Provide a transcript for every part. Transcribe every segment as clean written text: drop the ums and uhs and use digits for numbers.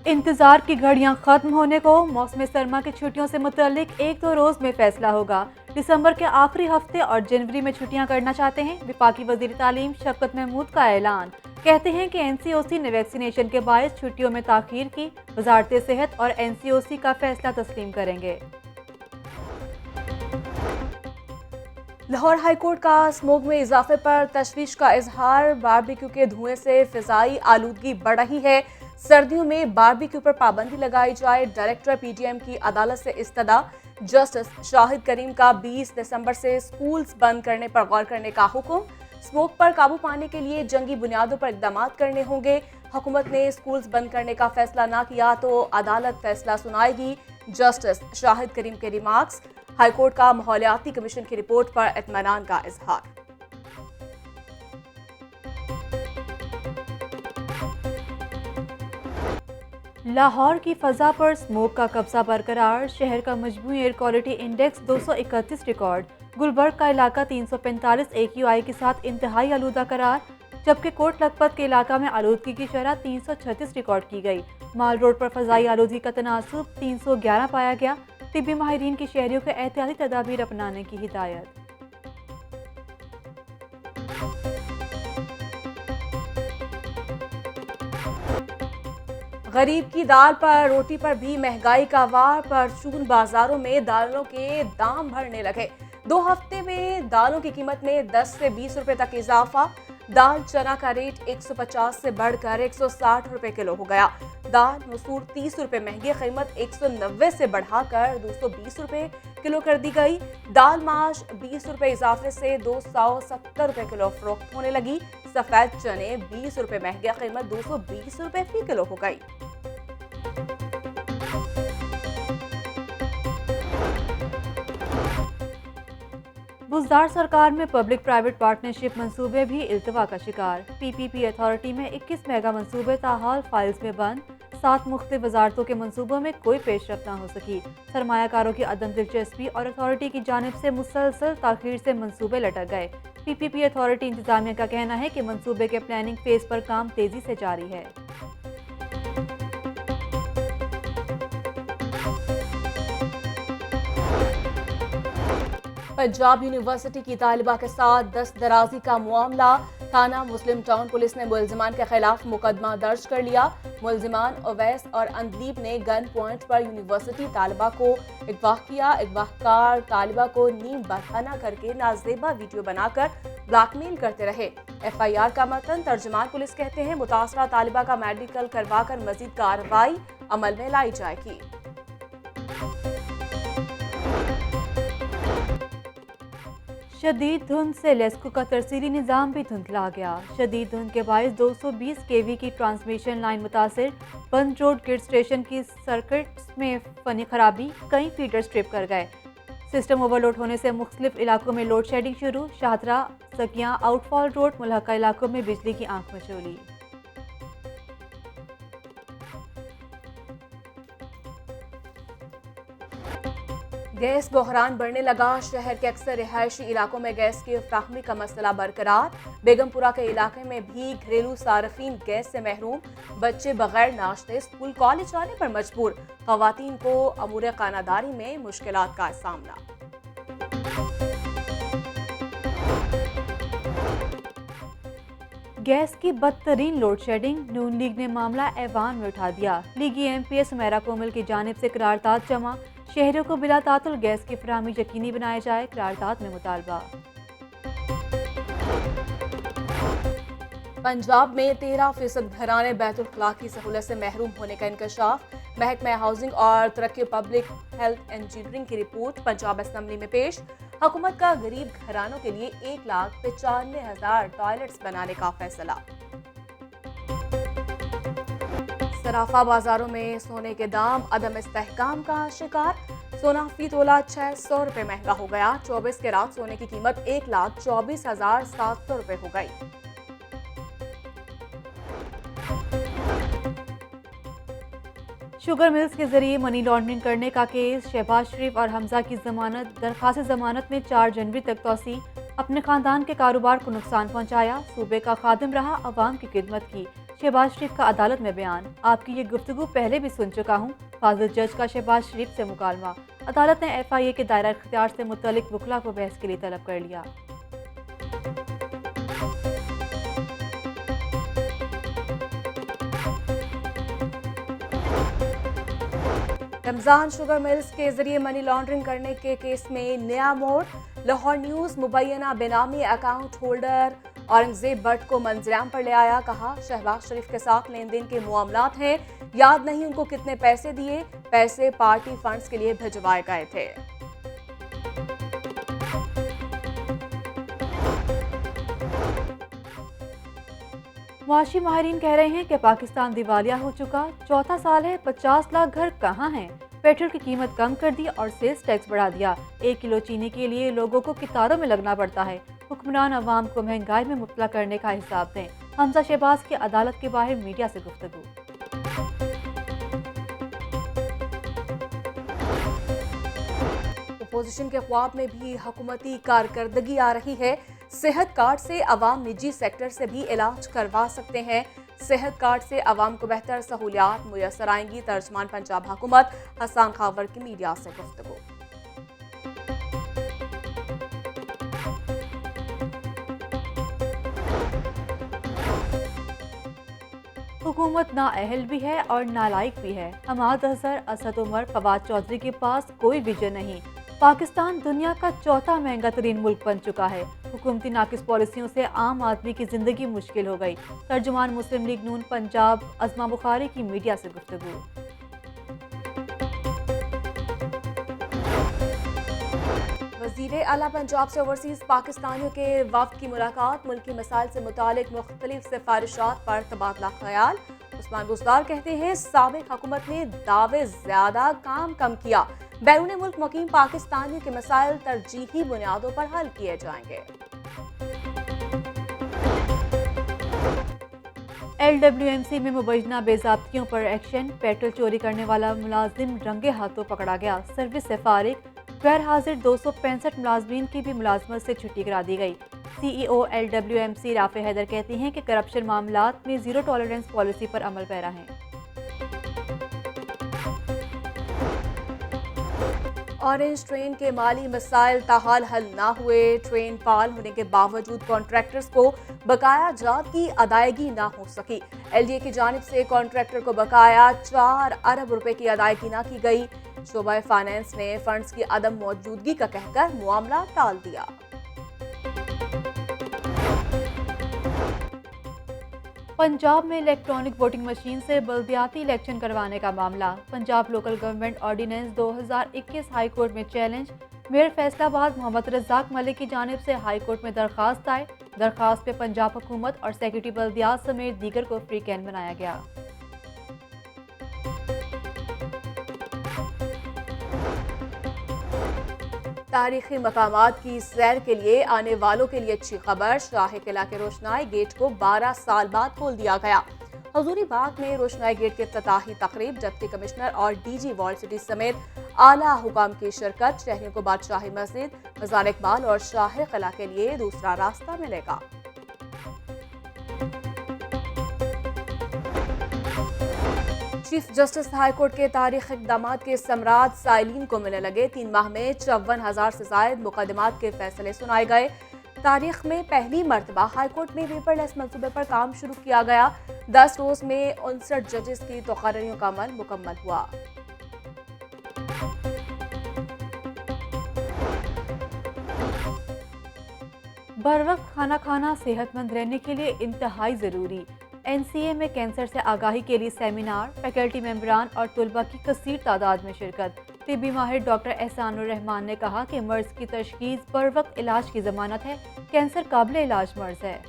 इंतजार की घड़ियां खत्म होने को, मौसम सरमा की छुट्टियों से मुतल्लिक एक दो रोज में फैसला होगा। दिसंबर के आखिरी हफ्ते और जनवरी में छुट्टियां करना चाहते हैं। वफाकी वजीर तालीम शफकत महमूद का ऐलान। कहते हैं कि एनसीओसी ने वैक्सीनेशन के बायस छुट्टियों में ताखीर की। वजारत सेहत और एनसीओसी का फैसला तस्लीम करेंगे। लाहौर हाईकोर्ट का स्मोक में इजाफे पर तशवीश का इजहार। बारबेक्यू के धुएं से फिजाई आलूदगी बढ़ रही है। सर्दियों में बारबेक्यू पर पाबंदी लगाई जाए। डायरेक्टर पीटीएम की अदालत से इस्तदा। जस्टिस शाहिद करीम का 20 दिसंबर से स्कूल्स बंद करने पर गौर करने का हुक्म। स्मोक पर काबू पाने के लिए जंगी बुनियादों पर इकदाम करने होंगे। हुकूमत ने स्कूल्स बंद करने का फैसला ना किया तो अदालत फैसला सुनाएगी। जस्टिस शाहिद करीम के रिमार्क्स। हाईकोर्ट का माहौलियाती कमीशन की रिपोर्ट पर इत्मीनान का इजहार। लाहौर की फजा पर स्मोक का कब्जा बरकरार। शहर का मजमूई air quality index 231 record. Gulberg का इलाका 345 AQI के साथ इंतहाई आलूदा करार, जबकि कोट लखपत के इलाका में आलूदगी की शरह 336 रिकॉर्ड की गई। माल रोड पर फजाई आलूदगी का तनासुब 311 पाया गया। तिब्बी माहिरीन की शहरियों को एहतियाती तदाबीर अपनाने की हिदायत। गरीब की दाल पर रोटी पर भी महंगाई का वार। परचून बाजारों में दालों के दाम बढ़ने लगे। 2 हफ्ते में दालों की कीमत में 10 से 20 रुपए तक इजाफा। दाल चना का रेट 150 से बढ़कर 160 रुपए किलो हो गया। दाल मसूर 30 रुपए महंगी कीमत 190 से बढ़ाकर 220 रुपए किलो कर दी गई। दाल माश 20 रुपए इजाफे से 270 रुपए किलो फरोख्त होने लगी। सफेद चने 20 रुपए महंगी कीमत 220 रुपए फी किलो हो गई। बुजदार सरकार में पब्लिक प्राइवेट पार्टनरशिप मंसूबे भी इल्तवा का शिकार। पीपीपी अथॉरिटी में 21 मेगा मंसूबे ताहाल फाइल्स में बंद। 7 मुख्तलिफ वजारतों के मंसूबों में कोई पेशरफ न हो सकी। सरमायाकारों की अदम दिलचस्पी और अथॉरिटी की जानिब से मुसलसल ताखीर से मंसूबे लटक गए। पीपीपी अथॉरिटी इंतजामिया का कहना है कि मंसूबे के प्लानिंग फेज पर काम तेजी से जारी है। पंजाब यूनिवर्सिटी की तालिबा के साथ दस्तदराजी का मामला। थाना मुस्लिम टाउन पुलिस ने मुलजिमान के खिलाफ मुकदमा दर्ज कर लिया। मुलजिमान अवैस और अंदलीब ने गन पॉइंट पर यूनिवर्सिटी तालिबा को अगवा किया। अगवाकार तालिबा को नीम बरहना करके नाजेबा वीडियो बनाकर ब्लैकमेल करते रहे। FIR का मतन तर्जुमान पुलिस कहते हैं मुतासरा तालिबा का मेडिकल करवाकर मजीद कार्रवाई अमल में लाई जाएगी। शदीद धुंध से लेस्को का तरसीली निज़ाम भी धुंधला गया। शदीद धुंध के बायस 220 kV की ट्रांसमिशन लाइन मुतासिर। बंद रोड ग्रिड स्टेशन की सर्किट्स में फनी खराबी, कई फीडर स्ट्रिप कर गए। सिस्टम ओवरलोड होने से मुख्तलिफ इलाकों में लोड शेडिंग शुरू। शाहतरा, सकियां, आउटफॉल रोड, मुल्हका इलाकों में बिजली की आंख मचोली। गैस बहरान बढ़ने लगा। शहर के अक्सर रिहायशी इलाकों में गैस की फ्राहमी का मसला बरकरार। बेगमपुरा के इलाके में भी घरेलू सार्फिन गैस से महरूम। बच्चे बगैर नाश्ते स्कूल कॉलेज जाने पर मजबूर। खवातीन को अमूर खानादारी में मुश्किलात का सामना। गैस की बदतरीन लोड शेडिंग। नून लीग ने मामला ऐवान में उठा दिया। लीगी MP सुमेरा कोमल की जानिब से करारदाद जमा। शहरों को बिला तातुल गैस की फराहमी यकीनी बनाया जाए, करारदाद में मुतालबा। पंजाब में 13% घराने बैतुल खला की सहूलत से महरूम होने का इंकशाफ। महकमा हाउसिंग और तरक्की पब्लिक हेल्थ इंजीनियरिंग की रिपोर्ट पंजाब असम्बली में पेश। हुकूमत का गरीब घरानों के लिए 1,95,000 टॉयलेट्स बनाने का फैसला। सराफा बाजारों में सोने के दाम अदम इस्तेहकाम का शिकार। सोना फी तोला 600 रुपए महंगा हो गया। 24 के रात सोने की कीमत 1,24,700 रुपए हो गई। शुगर मिल्स के जरिए मनी लॉन्ड्रिंग करने का केस। शहबाज शरीफ और हमजा की जमानत। दरखास्त जमानत में 4 जनवरी तक तोसी। अपने खानदान के कारोबार को नुकसान पहुंचाया। सूबे का खादिम रहा, अवाम की खिदमत की। शहबाज शरीफ का अदालत में बयान, आपकी ये गुफ्तगू पहले भी सुन चुका हूँ। फाजिल जज का शहबाज शरीफ से मुकालमा, अदालत ने FIA के दायरा इख्तियार से मुतल्लिक वकला को बहस के लिए तलब कर लिया। रमजान शुगर मिल्स के जरिए मनी लॉन्ड्रिंग करने के केस में नया मोड़। लाहौर न्यूज मुबैना बेनामी अकाउंट होल्डर औरंगजेब भट्ट को मंजराम पर ले आया। कहा, शहबाज शरीफ के साथ लेन देन के मामलात हैं, याद नहीं उनको कितने पैसे दिए, पैसे पार्टी फंड्स के लिए भिजवाए गए थे। मुआशी माहिरीन कह रहे हैं कि पाकिस्तान दिवालिया हो चुका, चौथा साल है, 50 लाख घर कहाँ हैं। पेट्रोल की कीमत कम कर दी और सेल्स टैक्स बढ़ा दिया। 1 किलो चीनी के लिए लोगों को कतारों में लगना पड़ता है। हुक्मरान अवाम को महंगाई में मुब्तला करने का हिसाब दें। हमजा शहबाज की अदालत के बाहर मीडिया से गुफ्तगू। अपोजिशन के ख्वाब में भी हुकूमती कारकर्दगी आ रही है। सेहत कार्ड से अवाम निजी सेक्टर से भी इलाज करवा सकते हैं। सेहत कार्ड से अवाम को बेहतर सहूलियात मुयसर आएंगी। तर्जमान पंजाब हुकूमत हसन खावर की मीडिया से गुफ्तगू। हुकूमत नाअहल भी है और नालायक भी है। हमाद अजहर, असद उमर, फवाद चौधरी के पास कोई विजन नहीं। पाकिस्तान दुनिया का चौथा महंगा तरीन मुल्क बन चुका है। हुकूमती नाकिस पॉलिसियों से आम आदमी की जिंदगी मुश्किल हो गई। तर्जुमान मुस्लिम लीग नून पंजाब अज़मा बुखारी की मीडिया से गुफ्तगू। वज़ीर आला पंजाब से ओवरसीज पाकिस्तानियों के वफ्द की मुलाकात। मुल्की मसाइल से मुतालिक मुख्तलिफ सिफारिशात पर तबादला ख्याल। उस्मान बुज़दार कहते हैं, साबिक हुकूमत ने दावे ज्यादा काम कम किया। बैरून मुल्क मुकीम पाकिस्तानियों के मसाइल तरजीही बुनियादों पर हल किए जाएंगे। LWMC में मुबैना बेज़ाब्तियों पर एक्शन। पेट्रोल चोरी करने वाला मुलाजिम रंगे हाथों पकड़ा गया। सर्विस से फारिग, गैर हाजिर 265 मुलाजमीन की भी मुलाजमत से छुट्टी करा दी गई। CEO LWMC राफे हैदर कहती हैं कि करप्शन मामलात में ज़ीरो टॉलरेंस पॉलिसी पर अमल पैरा है। ऑरेंज ट्रेन के माली मसाइल ताहाल हल ना हुए। ट्रेन फाल होने के बावजूद कॉन्ट्रैक्टर्स को बकाया जात की अदायगी ना हो सकी। LDA की जानिब से कॉन्ट्रैक्टर को बकाया 4 अरब रुपए की अदायगी ना की गई। शोबा फाइनेंस ने फंड्स की अदम मौजूदगी का कहकर मामला टाल दिया। पंजाब में इलेक्ट्रॉनिक वोटिंग मशीन से बल्दियाती इलेक्शन करवाने का मामला। Punjab local government ordinance 2021 high court में चैलेंज। मेयर फैसलाबाद मोहम्मद रज़ाक मलिक की जानिब से हाई कोर्ट में दरखास्त दायर। दरखास्त पे पंजाब हुकूमत और सेक्रेटरी बल्दियात समेत दीगर को फ्री कैन बनाया गया। तारीखी मकामात की सैर के लिए आने वालों के लिए अच्छी खबर। शाही किला के रोशनाई गेट को 12 साल बाद खोल दिया गया। हजूरी बाग में रोशनाई गेट के इफ्तिताही तकरीब, डिप्टी कमिश्नर और DG वर्ल्ड सिटी समेत आला हुकाम की शिरकत। शहरियों को बादशाही मस्जिद, मज़ार इकबाल और शाही किला के लिए दूसरा रास्ता मिलेगा। चीफ जस्टिस हाई कोर्ट के तारीखी इक़दामात के समरात साइलिन को मिलने लगे। 3 माह में 54,000 से ज़ायद मुकदमात के फैसले सुनाए गए। तारीख में पहली मरतबा हाई कोर्ट में पेपरलेस मंसूबे पर काम शुरू किया गया। 10 रोज में 59 जजेस की तकर्रियों का अमल मुकम्मल हुआ। बर वक्त खाना खाना सेहतमंद रहने के लिए इंतहाई ज़रूरी। NCA में कैंसर से आगाही के लिए सेमिनार, फैकल्टी मेंबरान और तुलबा की कसीर तादाद में शिरकत। तिब्बी माहिर डॉक्टर एहसानुर रहमान ने कहा कि मर्ज की तशखीस बर वक्त इलाज की जमानत है। कैंसर काबिल इलाज मर्ज है।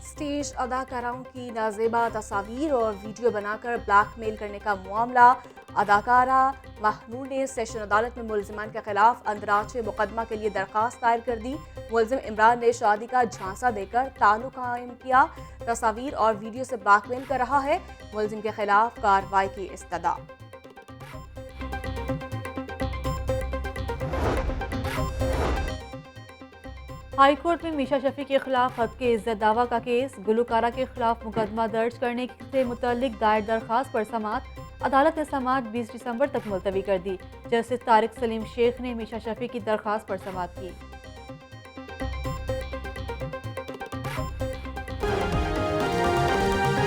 स्टेज अदाकाराओं की नाजेबा तस्वीर और वीडियो बनाकर ब्लैकमेल करने का मामला। अदाकारा महनूर ने सेशन अदालत में मुलजिमान के खिलाफ अंदराज मुकदमा के लिए दरखास्त दायर कर दी। मुलजिम इमरान ने शादी का झांसा देकर ताल्लुक कायम किया। तस्वीर और वीडियो से ब्लैकमेल कर रहा है। मुलजिम के खिलाफ कार्रवाई की इस्तदा। हाई कोर्ट में मीशा शफी के खिलाफ हक के इज्जत दावा का केस। गुलकारा के खिलाफ मुकदमा दर्ज करने से मुतल्लिक दायर दरखास्त पर समाअत। अदालत ने समाअत 20 दिसंबर तक मुलतवी कर दी। जस्टिस तारिक सलीम शेख ने मीशा शफी की दरखास्त पर समाअत की।